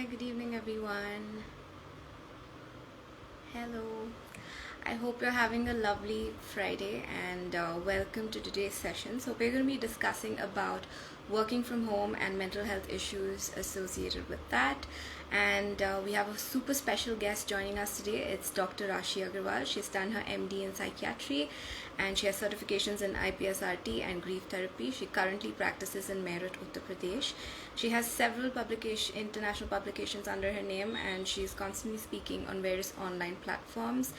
Hi, good evening, everyone. Hello. I hope you're having a lovely Friday and welcome to today's session. So, we're going to be discussing about working from home and mental health issues associated with that. And we have a super special guest joining us today. It's Dr. Rashi Agarwal. She's done her MD in psychiatry and she has certifications in IPSRT and grief therapy. She currently practices in Meerut, Uttar Pradesh. She has several international publications under her name, and she's constantly speaking on various online platforms.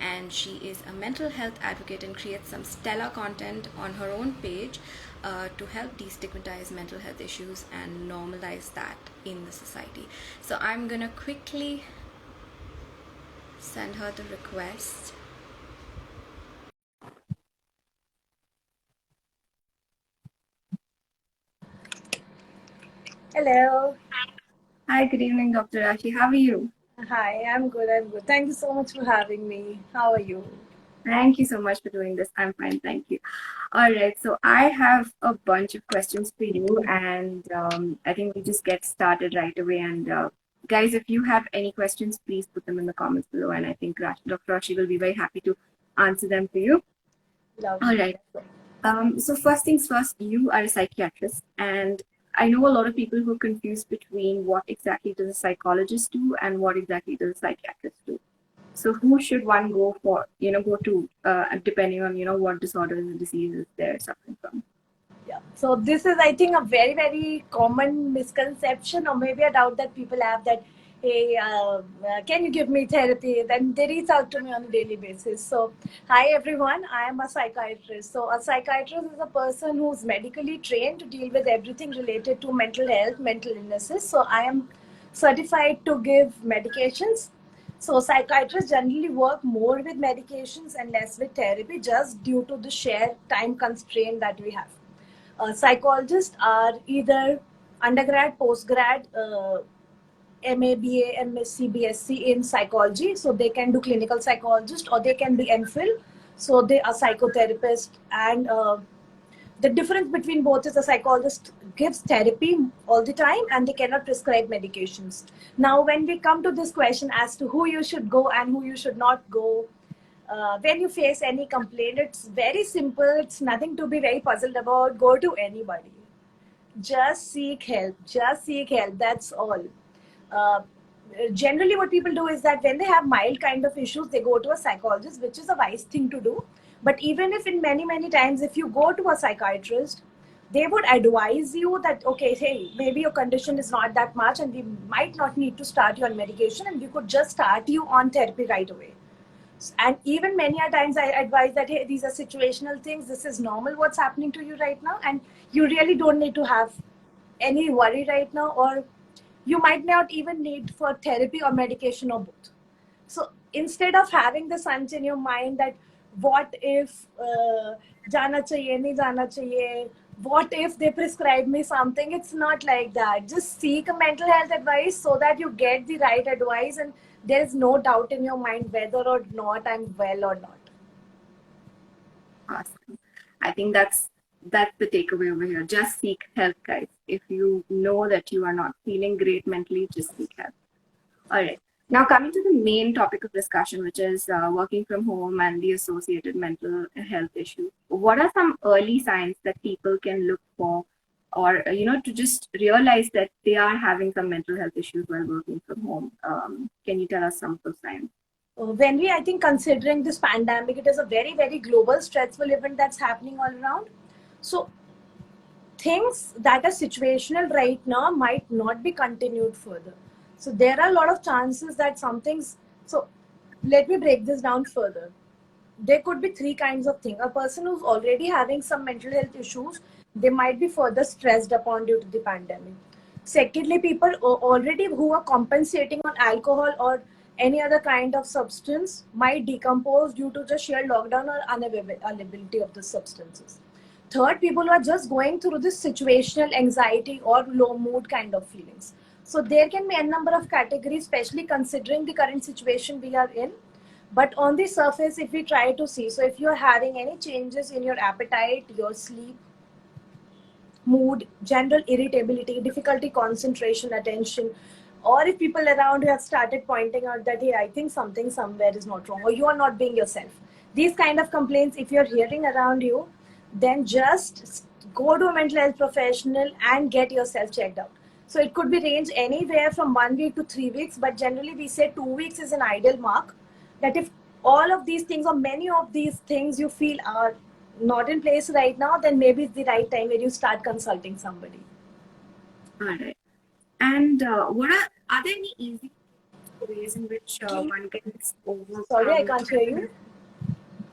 And she is a mental health advocate and creates some stellar content on her own page to help destigmatize mental health issues and normalize that in the society. So I'm gonna quickly send her the request. Hello. Hi, good evening, Dr. Rashi. How are you? Hi, I'm good. I'm good. Thank you so much for having me. How are you? Thank you so much for doing this. I'm fine, thank you. All right, so I have a bunch of questions for you, and I think we just get started right away. And guys, if you have any questions, please put them in the comments below, and I think Dr. Rashi will be very happy to answer them for you. All Lovely. right. So first things first, you are a psychiatrist, and I know a lot of people who are confused between what exactly does a psychologist do and what exactly does a psychiatrist do. So who should one go to, depending on, what disorders and diseases they're suffering from? Yeah. So this is, I think, a very, very common misconception, or maybe a doubt that people have that, hey, can you give me therapy? Then they reach out to me on a daily basis. So, hi everyone, I am a psychiatrist. So, a psychiatrist is a person who's medically trained to deal with everything related to mental health, mental illnesses. So, I am certified to give medications. So, psychiatrists generally work more with medications and less with therapy just due to the sheer time constraint that we have. Psychologists are either undergrad, postgrad, MA, BA, MSc, BSc in psychology. So they can do clinical psychologist or they can be MPhil. So they are psychotherapist. And the difference between both is a psychologist gives therapy all the time and they cannot prescribe medications. Now, when we come to this question as to who you should go and who you should not go, when you face any complaint, it's very simple. It's nothing to be very puzzled about. Go to anybody. Just seek help. Just seek help. That's all. Uh, Generally, what people do is that when they have mild kind of issues, they go to a psychologist, which is a wise thing to do. But even if in many, many times, if you go to a psychiatrist, they would advise you that, okay, hey, maybe your condition is not that much and we might not need to start you on medication and we could just start you on therapy right away. And even many a times I advise that, hey, these are situational things, this is normal what's happening to you right now, and you really don't need to have any worry right now, or you might not even need for therapy or medication or both. So instead of having the hunch in your mind that what if jana chahiye nahi jana chahiye, what if they prescribe me something, it's not like that. Just seek a mental health advice so that you get the right advice and there is no doubt in your mind whether or not I'm well or not. Awesome. I think that's the takeaway over here. Just seek help, guys. If you know that you are not feeling great mentally, just seek help. All right. Now, coming to the main topic of discussion, which is working from home and the associated mental health issues. What are some early signs that people can look for, or to just realize that they are having some mental health issues while working from home? Can you tell us some of those signs? When we, I think, considering this pandemic, it is a very, very global, stressful event that's happening all around. So things that are situational right now might not be continued further. So there are a lot of chances that some things. So let me break this down further. There could be three kinds of things. A person who's already having some mental health issues, they might be further stressed upon due to the pandemic. Secondly, people already who are compensating on alcohol or any other kind of substance might decompose due to the sheer lockdown or unavailability of the substances. Third, people who are just going through this situational anxiety or low mood kind of feelings. So there can be a number of categories, especially considering the current situation we are in. But on the surface, if we try to see, so if you're having any changes in your appetite, your sleep, mood, general irritability, difficulty concentration, attention, or if people around you have started pointing out that, hey, I think something somewhere is not wrong, or you are not being yourself. These kind of complaints, if you're hearing around you, then just go to a mental health professional and get yourself checked out. So it could be range anywhere from 1 week to 3 weeks, but generally we say 2 weeks is an ideal mark. That if all of these things or many of these things you feel are not in place right now, then maybe it's the right time when you start consulting somebody. All right. And are there any easy ways in which one can overcome? Sorry, I can't hear you.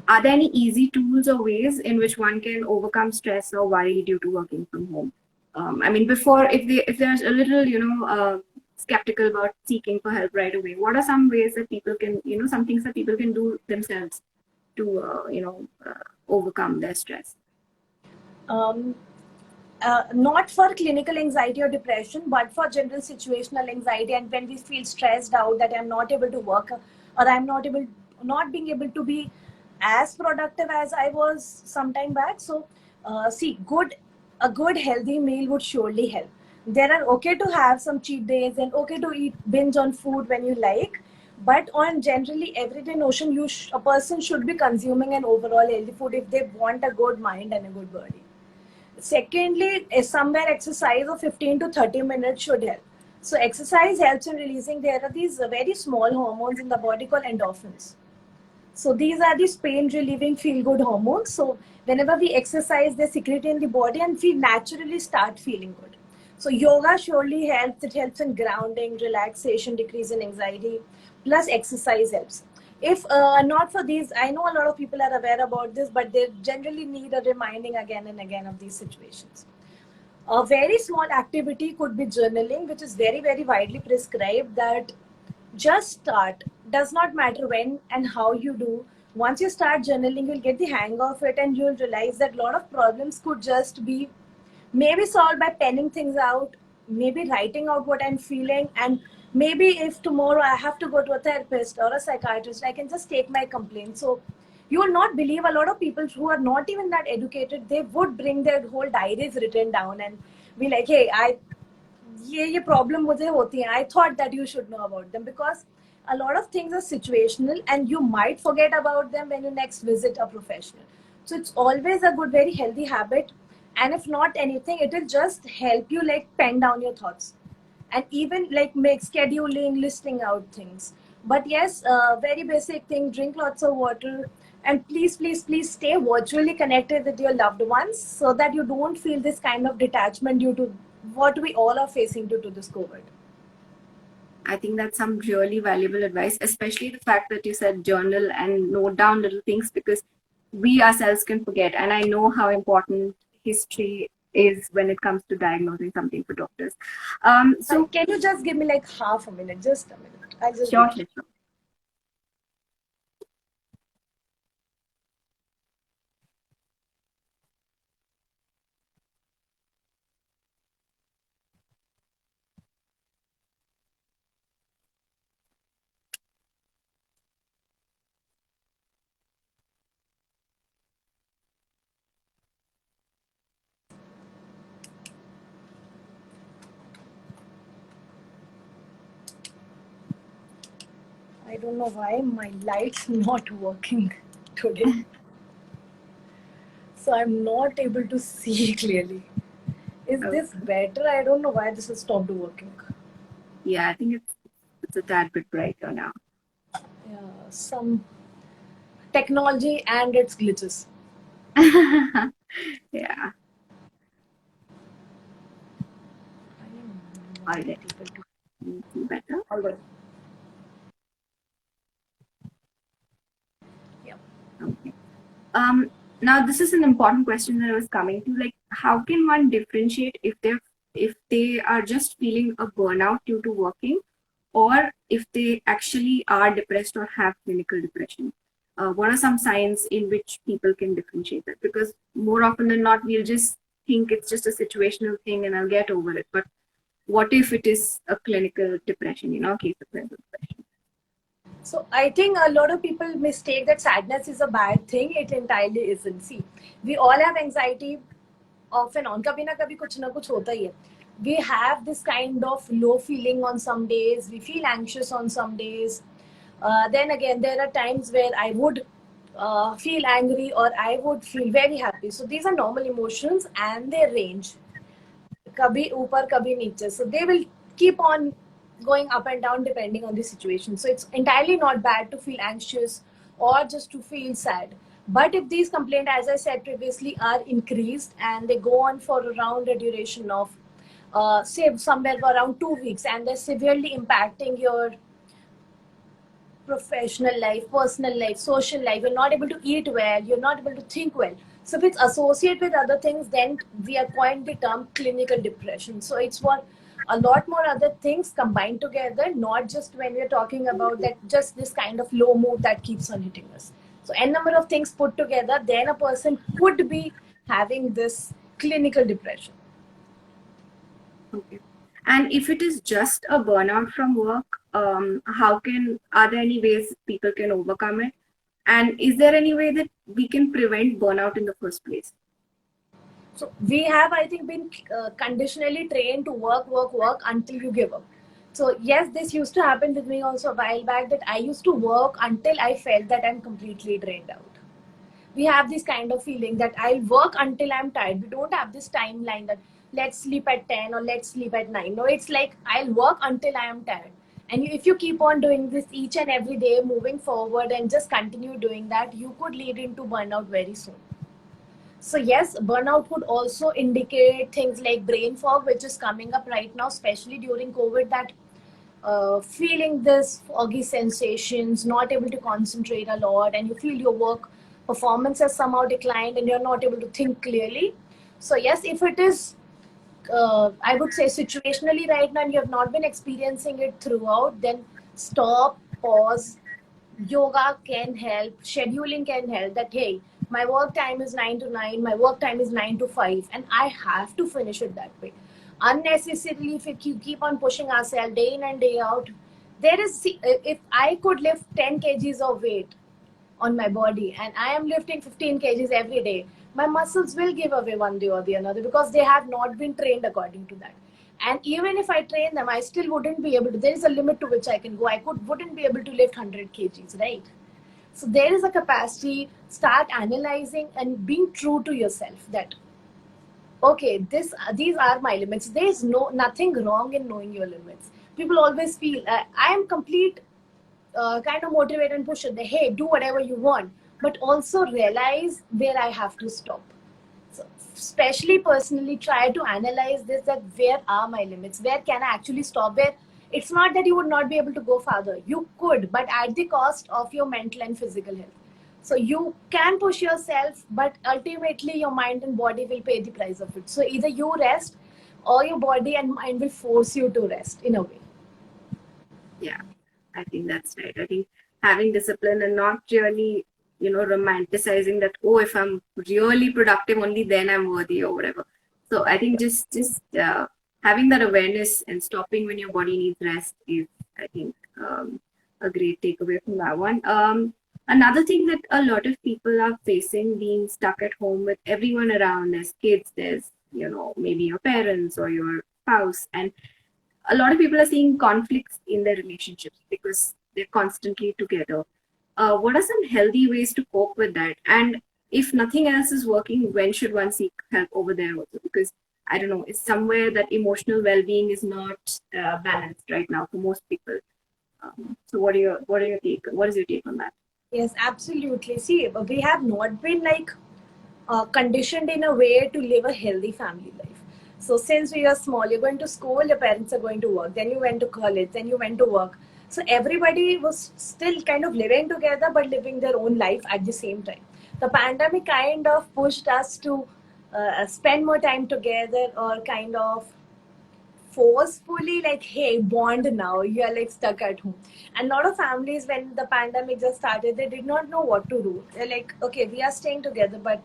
Are there any easy tools or ways in which one can overcome stress or worry due to working from home? I mean, before, if there's a little, skeptical about seeking for help right away, what are some ways that people can, some things that people can do themselves to, overcome their stress? Not for clinical anxiety or depression, but for general situational anxiety. And when we feel stressed out that I'm not able to work, or I'm not being able to be as productive as I was some time back. So, a good healthy meal would surely help. There are okay to have some cheat days and okay to eat binge on food when you like, but on generally everyday notion, a person should be consuming an overall healthy food if they want a good mind and a good body. Secondly, somewhere exercise of 15 to 30 minutes should help. So exercise helps in releasing, there are these very small hormones in the body called endorphins. So these are these pain relieving feel good hormones. So whenever we exercise, they secrete in the body and we naturally start feeling good. So yoga surely helps. It helps in grounding, relaxation, decrease in anxiety. Plus exercise helps. If not for these, I know a lot of people are aware about this, but they generally need a reminding again and again of these situations. A very small activity could be journaling, which is very, very widely prescribed. That just start. Does not matter when and how you do. Once you start journaling, you'll get the hang of it and you'll realize that a lot of problems could just be maybe solved by penning things out, maybe writing out what I'm feeling, and maybe if tomorrow I have to go to a therapist or a psychiatrist, I can just take my complaint. So you will not believe a lot of people who are not even that educated, they would bring their whole diaries written down and be like, hey, ये problem मुझे होती है. I thought that you should know about them, because a lot of things are situational and you might forget about them when you next visit a professional. So it's always a good, very healthy habit. And if not anything, it will just help you like pen down your thoughts and even like make scheduling, listing out things. But yes, very basic thing, drink lots of water, and please, please, please stay virtually connected with your loved ones so that you don't feel this kind of detachment due to what we all are facing due to this COVID. I think that's some really valuable advice, especially the fact that you said journal and note down little things, because we ourselves can forget. And I know how important history is when it comes to diagnosing something for doctors. So can you just give me like half a minute, just a minute? I'll just sure. I don't know why my light's not working today. So I'm not able to see clearly. Is this better? I don't know why this has stopped working. Yeah, I think it's a tad bit brighter now. Yeah, some technology and its glitches. Yeah. All right. Better. All right. Yeah. Okay. Now this is an important question that I was coming to. Like, how can one differentiate if they are just feeling a burnout due to working, or if they actually are depressed or have clinical depression? What are some signs in which people can differentiate that? Because more often than not, we'll just think it's just a situational thing and I'll get over it. But what if it is a clinical depression, case of clinical depression? So I think a lot of people mistake that sadness is a bad thing. It entirely isn't. See, we all have anxiety off and on. कभी ना कभी कुछ ना कुछ होता ही है. we have this kind of low feeling on some days, we feel anxious on some days. Then again, there are times where I would feel angry or I would feel very happy. So these are normal emotions and they range. Kabhi upar, kabhi niche. So they will keep on going up and down depending on the situation. So it's entirely not bad to feel anxious or just to feel sad. But if these complaints, as I said previously, are increased and they go on for around a duration of, say, somewhere around 2 weeks, and they're severely impacting your professional life, personal life, social life, you're not able to eat well, you're not able to think well. So if it's associated with other things, then we are coined the term clinical depression. So it's what a lot more other things combined together, not just when we're talking about that, just this kind of low mood that keeps on hitting us. So n number of things put together, then a person could be having this clinical depression. Okay. And if it is just a burnout from work, are there any ways people can overcome it? And is there any way that we can prevent burnout in the first place? So we have, I think, been conditionally trained to work, work, work until you give up. So yes, this used to happen with me also a while back, that I used to work until I felt that I'm completely drained out. We have this kind of feeling that I'll work until I'm tired. We don't have this timeline that let's sleep at 10 or let's sleep at 9. No, it's like I'll work until I am tired. And if you keep on doing this each and every day, moving forward and just continue doing that, you could lead into burnout very soon. So yes, burnout could also indicate things like brain fog, which is coming up right now, especially during COVID, that feeling this foggy sensations, not able to concentrate a lot, and you feel your work performance has somehow declined and you're not able to think clearly. So yes, if it is, I would say situationally right now and you have not been experiencing it throughout, then stop, pause. Yoga can help, scheduling can help, that hey, my work time is 9 to 9, my work time is 9 to 5, and I have to finish it that way. Unnecessarily, if you keep on pushing ourselves day in and day out, there is, if I could lift 10 kgs of weight on my body and I am lifting 15 kgs every day, my muscles will give away one day or the another because they have not been trained according to that. And even if I train them, I still wouldn't be able to. There is a limit to which I can go. I wouldn't be able to lift 100 kgs, right? So there is a capacity. Start analyzing and being true to yourself that okay, these are my limits. There is nothing wrong in knowing your limits. People always feel I am complete, kind of motivate and push it. Hey, do whatever you want, but also realize where I have to stop. So, especially personally, try to analyze this: that where are my limits? Where can I actually stop? Where it's not that you would not be able to go farther. You could, but at the cost of your mental and physical health. So you can push yourself, but ultimately your mind and body will pay the price of it. So either you rest or your body and mind will force you to rest in a way. Yeah, I think that's right. I think having discipline and not really, romanticizing that, oh, if I'm really productive, only then I'm worthy or whatever. So I think just having that awareness and stopping when your body needs rest is, I think, a great takeaway from that one. Another thing that a lot of people are facing, being stuck at home with everyone around, there's kids, there's, maybe your parents or your spouse, and a lot of people are seeing conflicts in their relationships because they're constantly together. What are some healthy ways to cope with that? And if nothing else is working, when should one seek help over there also? Because I don't know, it's somewhere that emotional well-being is not balanced right now for most people. So what are your take? What is your take on that? Yes, absolutely. See, we have not been like conditioned in a way to live a healthy family life. So since we are small, you're going to school, your parents are going to work, then you went to college, then you went to work. So everybody was still kind of living together, but living their own life at the same time. The pandemic kind of pushed us to spend more time together, or kind of forcefully like, hey, bond now, you are like stuck at home. And a lot of families, when the pandemic just started, they did not know what to do. They're like, okay, we are staying together, but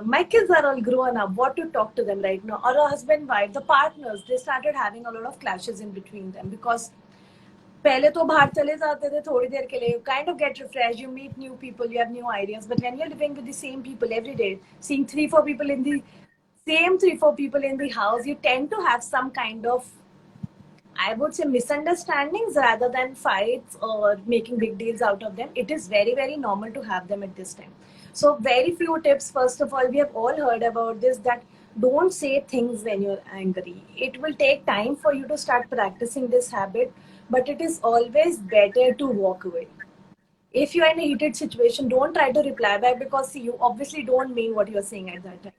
my kids are all grown up, what to talk to them right now? Or a husband wife, the partners, they started having a lot of clashes in between them, because पहले तो बाहर चले जाते थे थोड़ी देर के लिए, you kind of get refreshed, you meet new people, you have new ideas. But when you're living with the same people every day, seeing 3-4 people in the same 3 4 people in the house, you tend to have some kind of, I would say, misunderstandings rather than fights or making big deals out of them. It is very, very normal to have them at this time. So, very few tips. First of all, we have all heard about this, that don't say things when you're angry. It will take time for you to start practicing this habit, but it is always better to walk away. If you're in a heated situation, don't try to reply back, because see, you obviously don't mean what you're saying at that time.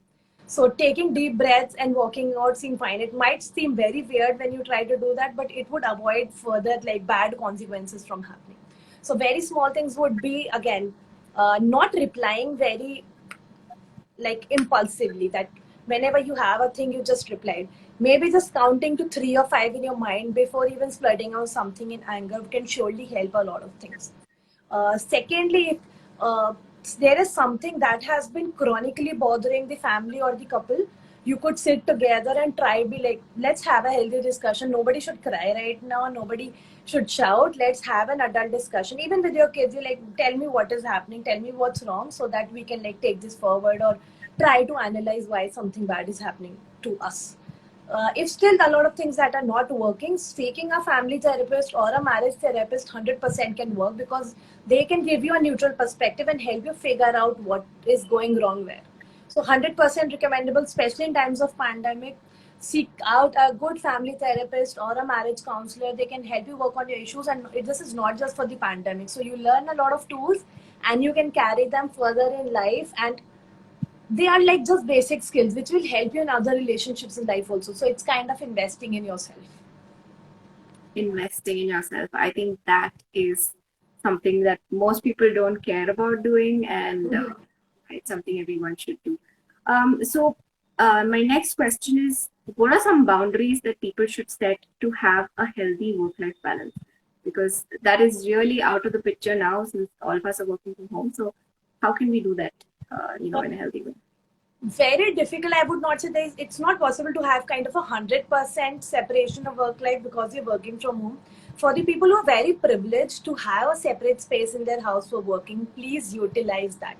So taking deep breaths and walking out seem fine. It might seem very weird when you try to do that, but it would avoid further like bad consequences from happening. So very small things would be, again, not replying very like impulsively, that whenever you have a thing you just replied. Maybe just counting to 3 or 5 in your mind before even splurting out something in anger can surely help a lot of things. Secondly, if there is something that has been chronically bothering the family or the couple, you could sit together and try be like, let's have a healthy discussion. Nobody should cry right now. Nobody should shout. Let's have an adult discussion. Even with your kids, you like, tell me what is happening. Tell me what's wrong, so that we can like take this forward, or try to analyze why something bad is happening to us. If still a lot of things that are not working, seeking a family therapist or a marriage therapist 100% can work, because they can give you a neutral perspective and help you figure out what is going wrong where. So 100% recommendable, especially in times of pandemic. Seek out a good family therapist or a marriage counselor. They can help you work on your issues, and this is not just for the pandemic. So you learn a lot of tools, and you can carry them further in life, and they are like just basic skills which will help you in other relationships in life also. So it's kind of investing in yourself. Investing in yourself. I think that is something that most people don't care about doing, and it's something everyone should do. My next question is, what are some boundaries that people should set to have a healthy work-life balance? Because that is really out of the picture now, since all of us are working from home. So, how can we do that, in a healthy way? Very difficult. I would not say it's not possible to have kind of 100% separation of work life because you're working from home. For the people who are very privileged to have a separate space in their house for working, please utilize that.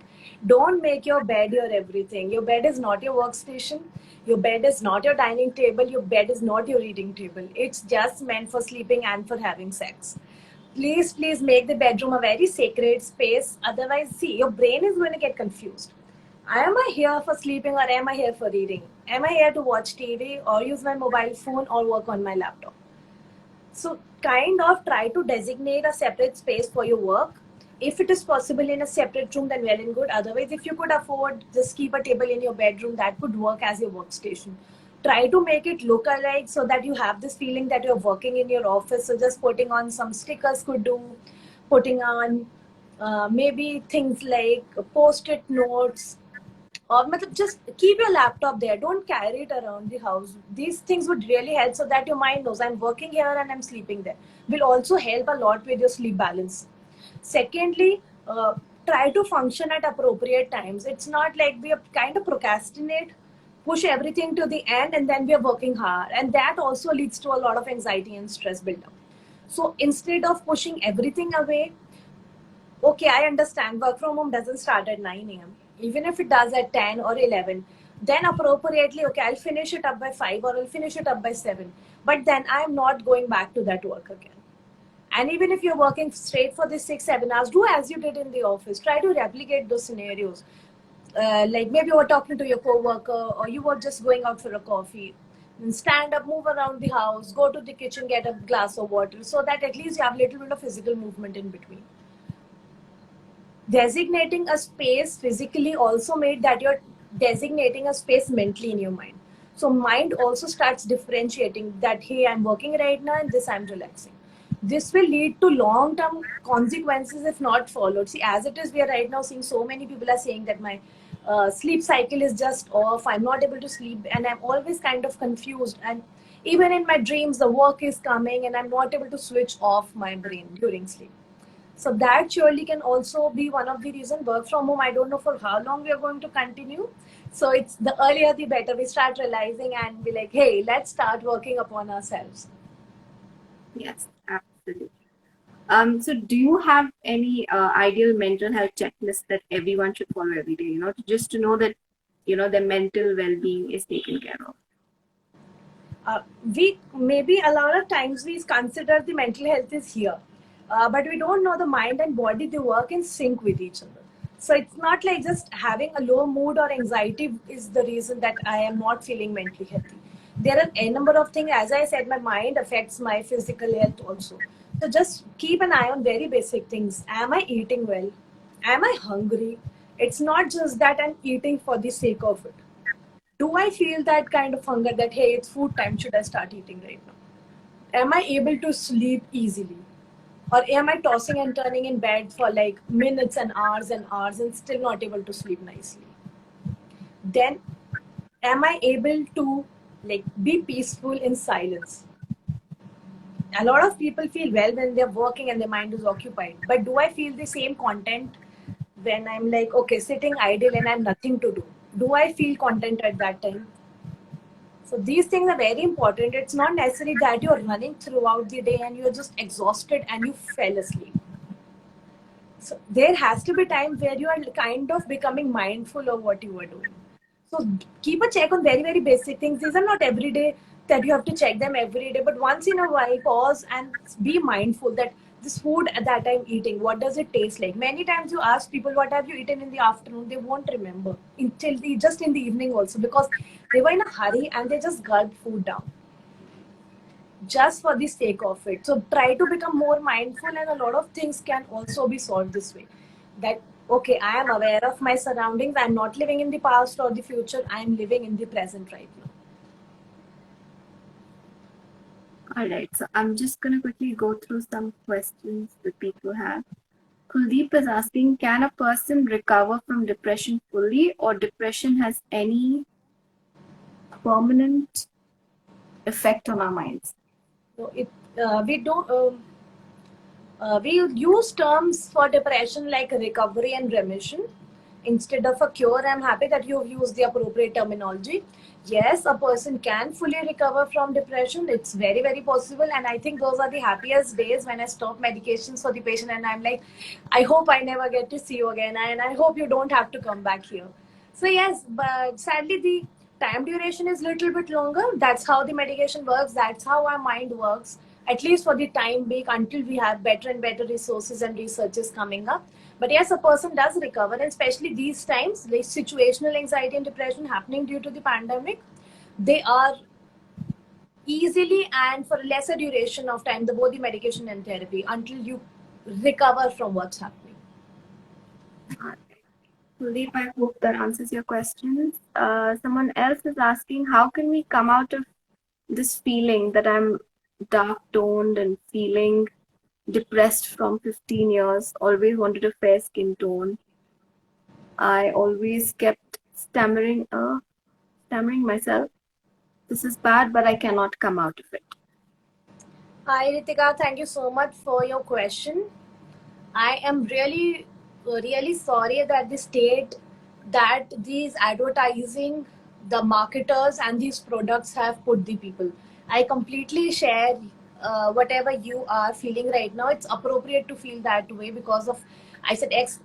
Don't make your bed your everything. Your bed is not your workstation. Your bed is not your dining table. Your bed is not your reading table. It's just meant for sleeping and for having sex. Please make the bedroom a very sacred space. Otherwise, see, your brain is going to get confused. Am I here for sleeping, or am I here for reading? Am I here to watch TV or use my mobile phone or work on my laptop? So, kind of try to designate a separate space for your work. If it is possible in a separate room, then well and good. Otherwise, if you could afford, just keep a table in your bedroom that could work as your workstation. Try to make it look alike so that you have this feeling that you're working in your office. So, just putting on some stickers could do, putting on maybe things like post it notes, or just keep your laptop there. Don't carry it around the house. These things would really help, so that your mind knows I'm working here and I'm sleeping there. Will also help a lot with your sleep balance. Secondly, try to function at appropriate times. It's not like we are kind of procrastinate, push everything to the end, and then we are working hard, and that also leads to a lot of anxiety and stress buildup. So instead of pushing everything away, okay, I understand work from home doesn't start at 9 a.m. Even if it does at 10 or 11, then appropriately, okay, I'll finish it up by 5 or I'll finish it up by 7. But then I'm not going back to that work again. And even if you're working straight for the 6 7 hours, do as you did in the office. Try to replicate those scenarios. Like maybe you were talking to your coworker, or you were just going out for a coffee. Then stand up, move around the house, go to the kitchen, get a glass of water, so that at least you have a little bit of physical movement in between. Designating a space physically also made that you're designating a space mentally in your mind. So mind also starts differentiating that, hey, I'm working right now and this I'm relaxing. This will lead to long term consequences if not followed. See, as it is, we are right now seeing so many people are saying that my sleep cycle is just off, I'm not able to sleep, and I'm always kind of confused, and even in my dreams the work is coming and I'm not able to switch off my brain during sleep. So that surely can also be one of the reason. Work from home, I don't know for how long we are going to continue. So it's the earlier the better. We start realizing and be like, hey, let's start working upon ourselves. Yes, absolutely. So do you have any ideal mental health checklist that everyone should follow every day? Just to know that their mental well-being is taken care of? We maybe a lot of times we consider the mental health is here, but we don't know the mind and body, they work in sync with each other. So it's not like just having a low mood or anxiety is the reason that I am not feeling mentally healthy. There are a number of things. As I said, my mind affects my physical health also. So just keep an eye on very basic things. Am I eating well? Am I hungry? It's not just that I'm eating for the sake of it. Do I feel that kind of hunger that, hey, it's food time, should I start eating right now? Am I able to sleep easily? Or am I tossing and turning in bed for like minutes and hours and still not able to sleep nicely? Then am I able to like be peaceful in silence? A lot of people feel well when they're working and their mind is occupied. But do I feel the same content when I'm like, okay, sitting idle and I have nothing to do? Do I feel content at that time? So these things are very important. It's not necessary that you're running throughout the day and you're just exhausted and you fell asleep. So there has to be time where you are kind of becoming mindful of what you are doing. So keep a check on very, very basic things. These are not every day that you have to check them every day, but once in a while, pause and be mindful that this food that I'm eating, what does it taste like? Many times you ask people, what have you eaten in the afternoon? They won't remember until just in the evening also, because they were in a hurry and they just gulped food down just for the sake of it. So try to become more mindful, and a lot of things can also be solved this way. That okay, I am aware of my surroundings. I'm not living in the past or the future. I'm living in the present right now. All right, so I'm just going to quickly go through some questions that people have. Kuldeep is asking, can a person recover from depression fully, or depression has any permanent effect on our minds? So we don't. We use terms for depression like recovery and remission instead of a cure. I'm happy that you've used the appropriate terminology. Yes, a person can fully recover from depression. It's very, very possible. And I think those are the happiest days when I stop medications for the patient and I'm like, I hope I never get to see you again. And I hope you don't have to come back here. So yes, but sadly the time duration is a little bit longer. That's how the medication works. That's how our mind works, at least for the time being, until we have better and better resources and researches coming up. But yes, a person does recover, and especially these times, like situational anxiety and depression happening due to the pandemic, they are easily and for a lesser duration of time, the both the medication and therapy, until you recover from what's happening. Kuldeep, I hope that answers your questions. Someone else is asking, how can we come out of this feeling that I'm dark toned and feeling depressed from 15 years, always wanted a fair skin tone. I always kept stammering myself. This is bad, but I cannot come out of it. Hi, Ritika. Thank you so much for your question. I am really, really sorry that the state that these advertising, the marketers, and these products have put the people. I completely share whatever you are feeling right now. It's appropriate to feel that way because of, I said X,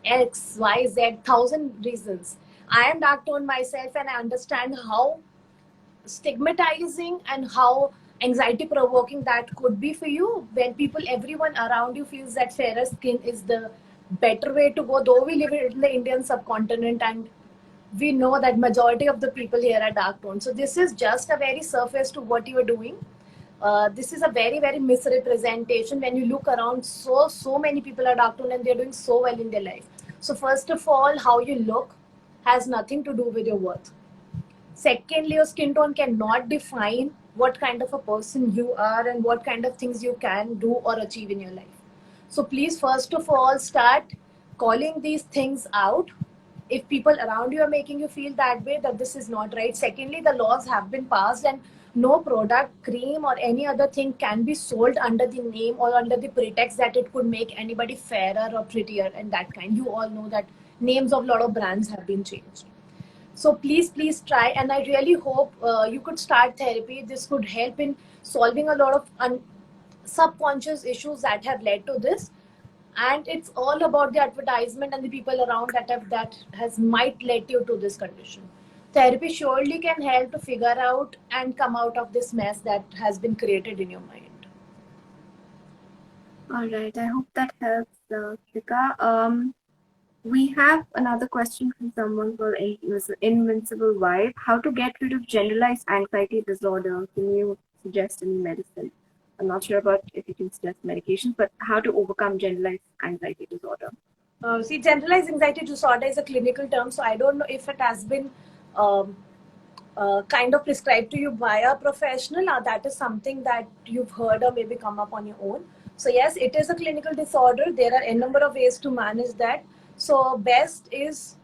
Y, Z, thousand reasons. I am dark toned myself, and I understand how stigmatizing and how anxiety provoking that could be for you when people, everyone around you feels that fairer skin is the better way to go, though we live in the Indian subcontinent and we know that majority of the people here are dark toned. So this is just a very surface to what you are doing. This is a very, very misrepresentation. When you look around, so many people are dark toned and they're doing so well in their life. So first of all, how you look has nothing to do with your worth. Secondly, your skin tone cannot define what kind of a person you are and what kind of things you can do or achieve in your life. So please, first of all, start calling these things out. If people around you are making you feel that way, that this is not right. Secondly, the laws have been passed and no product, cream, or any other thing can be sold under the name or under the pretext that it could make anybody fairer or prettier and that kind. You all know that names of a lot of brands have been changed. So please try, and I really hope you could start therapy. This could help in solving a lot of subconscious issues that have led to this. And it's all about the advertisement and the people around that has might led you to this condition. Therapy surely can help to figure out and come out of this mess that has been created in your mind. All right, I hope that helps, Krika. We have another question from someone called Invincible Vibe. How to get rid of generalized anxiety disorder? Can you suggest any medicine? I'm not sure about if you can suggest medications, but how to overcome generalized anxiety disorder? See, generalized anxiety disorder is a clinical term, so I don't know if it has been um, kind of prescribed to you by a professional, or that is something that you've heard or maybe come up on your own. So yes, it is a clinical disorder. There are a number of ways to manage that. So best is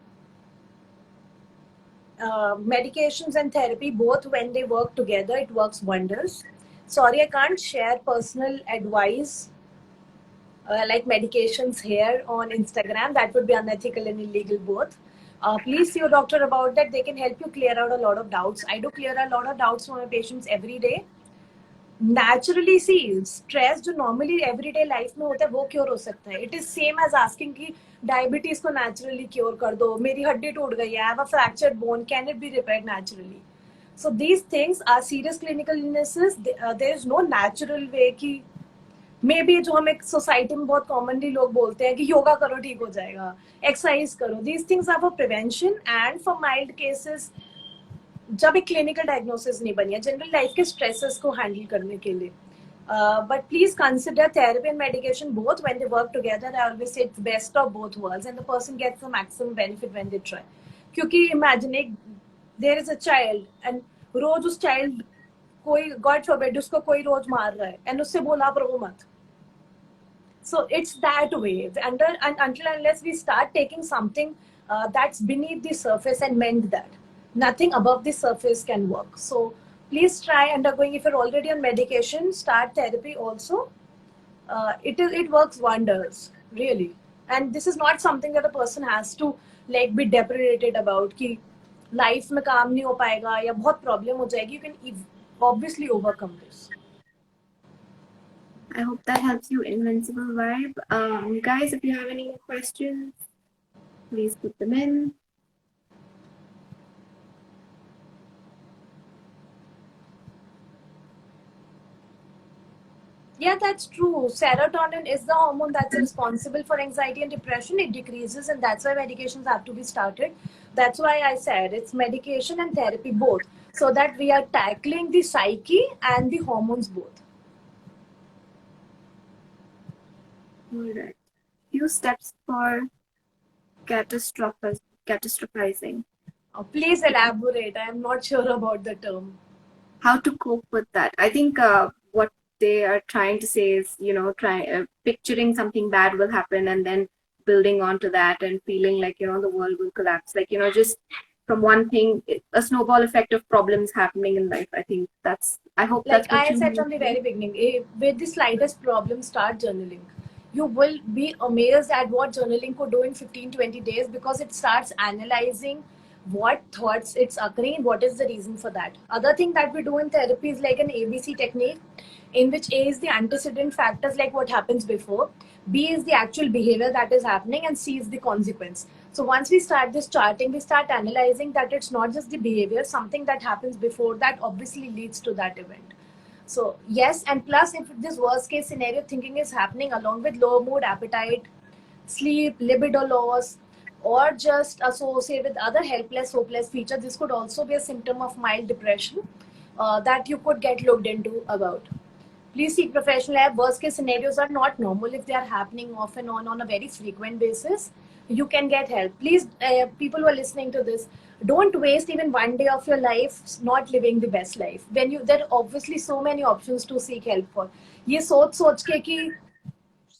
medications and therapy, both when they work together, it works wonders. Sorry, I can't share personal advice like medications here on Instagram. That would be unethical and illegal both. Please see your doctor about that. They can help you clear out a lot of doubts. I do clear a lot of doubts for my patients every day. Naturally see stress जो normally everyday life में होता है वो cure हो सकता है. It is same as asking कि diabetes को नेचुरली क्योर कर दो, मेरी हड्डी टूट गई है, I have a fractured bone, can it be repaired naturally. So these things are serious clinical illnesses. There is no natural way कि मे बी जो हम एक सोसाइटी में बहुत कॉमनली लोग बोलते हैं कि योगा करो ठीक हो जाएगा, एक्सरसाइज करो. These things are for prevention and for mild cases जब एक क्लिनिकल डायग्नोसिस नहीं बनी है, जनरल लाइफ के स्ट्रेसेस को हैंडल करने के लिए. But please consider therapy and medication both when they work together. I always say it's best of both worlds and the person gets the maximum benefit when they try. क्योंकि imagine एक there is a child and रोज उस child कोई God forbid उसको कोई रोज मार रहा है and उससे बोला आप रो मत. So it's that way. Until unless we start taking something that's beneath the surface and mend that, nothing above the surface can work. So please try undergoing. If you're already on medication, start therapy also. It works wonders, really. And this is not something that a person has to like be deprivated about कि life में काम नहीं हो पाएगा या बहुत problem हो जाएगी. You can obviously overcome this. I hope that helps you, Invincible Vibe. Guys, if you have any more questions, please put them in. Yeah, that's true. Serotonin is the hormone that's responsible for anxiety and depression. It decreases, and that's why medications have to be started. That's why I said it's medication and therapy both, so that we are tackling the psyche and the hormones both. All right. Few steps for catastrophizing. Please elaborate. I am not sure about the term. How to cope with that? I think what they are trying to say is, picturing something bad will happen and then building onto that and feeling like, the world will collapse. Like, just from one thing, a snowball effect of problems happening in life. I think I hope like that's what I said from the very beginning, with the slightest problem, start journaling. You will be amazed at what journaling could do in 15-20 days, because it starts analyzing what thoughts it's occurring, what is the reason for that. Other thing that we do in therapy is like an ABC technique, in which A is the antecedent factors, like what happens before, B is the actual behavior that is happening, and C is the consequence. So once we start this charting, we start analyzing that it's not just the behavior, something that happens before that obviously leads to that event. So yes, and plus if this worst case scenario thinking is happening along with low mood, appetite, sleep, libido loss, or just associated with other helpless, hopeless features, this could also be a symptom of mild depression that you could get looked into about. Please seek professional help. Worst case scenarios are not normal if they are happening off and on a very frequent basis. You can get help. Please, people who are listening to this, don't waste even one day of your life not living the best life. There are obviously so many options to seek help for. ये सोच के कि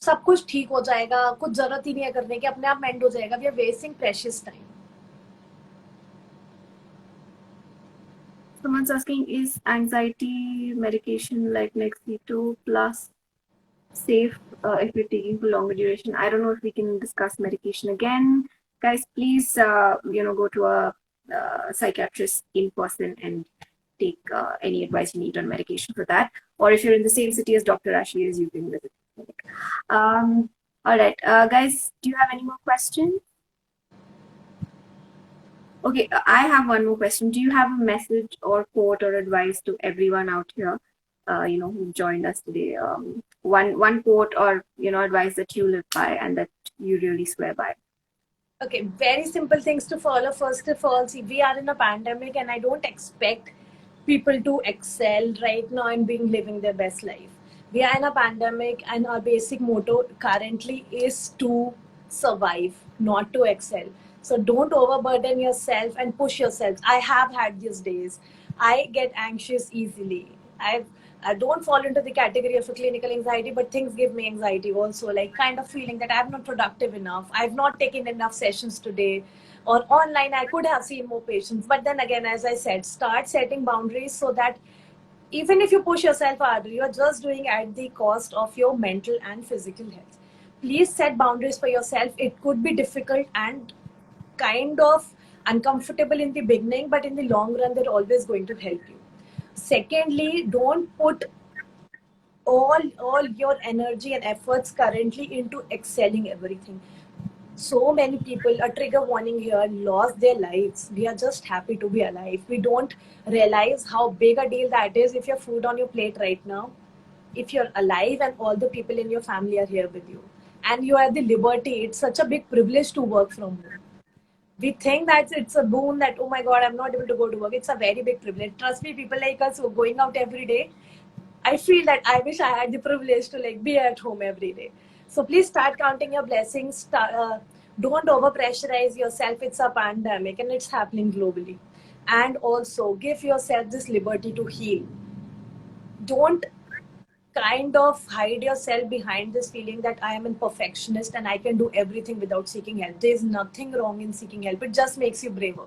सब कुछ ठीक हो जाएगा, कुछ जरूरत ही नहीं है करने की, अपने आप मेंड हो जाएगा. We are wasting precious time. Someone's asking, is anxiety medication like Nexito plus safe if you're taking for longer duration? I don't know if we can discuss medication again. Guys, please, go to a psychiatrist in person and take any advice you need on medication for that. Or if you're in the same city as Dr. Ashley is, you can visit the clinic. All right, guys, do you have any more questions? Okay, I have one more question. Do you have a message or quote or advice to everyone out here, who joined us today? One quote or advice that you live by and that you really swear by. Okay, very simple things to follow. First of all, see, we are in a pandemic, and I don't expect people to excel right now and being living their best life. We are in a pandemic, and our basic motto currently is to survive, not to excel. So don't overburden yourself and push yourself. I have had these days. I get anxious easily. I don't fall into the category of a clinical anxiety, but things give me anxiety also, like kind of feeling that I'm not productive enough. I've not taken enough sessions today. Or online, I could have seen more patients. But then again, as I said, start setting boundaries so that even if you push yourself harder, you're just doing at the cost of your mental and physical health. Please set boundaries for yourself. It could be difficult and kind of uncomfortable in the beginning, but in the long run, they're always going to help you. Secondly, don't put all your energy and efforts currently into excelling everything. So many people, a trigger warning here, lost their lives. We are just happy to be alive. We don't realize how big a deal that is if you have food on your plate right now, if you're alive and all the people in your family are here with you, and you have the liberty. It's such a big privilege to work from home. We think that it's a boon that, oh my god, I'm not able to go to work. It's a very big privilege. Trust me, people like us who are going out every day, I feel that I wish I had the privilege to like be at home every day. So please start counting your blessings. Don't over pressurize yourself. It's a pandemic and it's happening globally. And also give yourself this liberty to heal. Don't kind of hide yourself behind this feeling that I am a perfectionist and I can do everything without seeking help. There's nothing wrong in seeking help. It just makes you braver.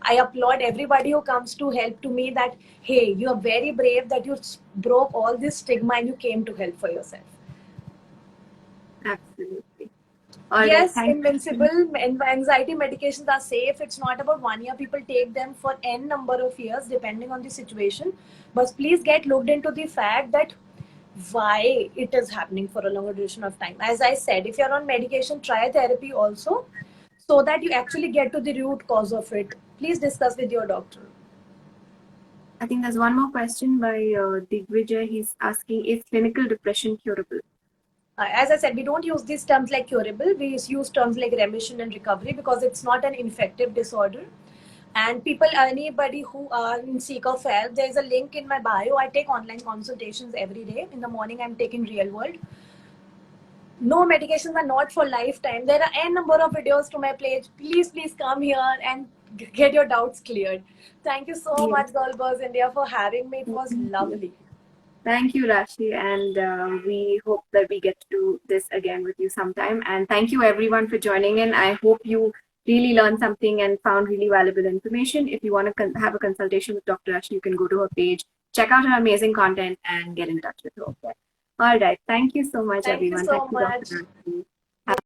I applaud everybody who comes to help to me that, hey, you are very brave that you broke all this stigma and you came to help for yourself. Absolutely. All right. Yes, Thank you. invincible anxiety medications are safe. It's not about 1 year. People take them for n number of years depending on the situation. But please get looked into the fact that why it is happening for a longer duration of time. As I said, if you're on medication, try therapy also so that you actually get to the root cause of it. Please discuss with your doctor. I think there's one more question by Digvijay. He's asking, is clinical depression curable? As I said, we don't use these terms like curable. We use terms like remission and recovery because it's not an infective disorder. And people, anybody who are in seek of help, there's a link in my bio. I take online consultations every day. In the morning, I'm taking Real World. No, medications are not for lifetime. There are n number of videos to my page. Please come here and get your doubts cleared. Thank you so Yes. much, Girlbuzz India, for having me. It was Thank you. lovely. Thank you, Rashi, and we hope that we get to do this again with you sometime. And thank you, everyone, for joining in. I hope you really learned something and found really valuable information. If you want to have a consultation with Dr. Rashi, you can go to her page, check out her amazing content, and get in touch with her. Okay. All right. Thank you so much, Thank you everyone. Thank so you, Dr. much. Rashi.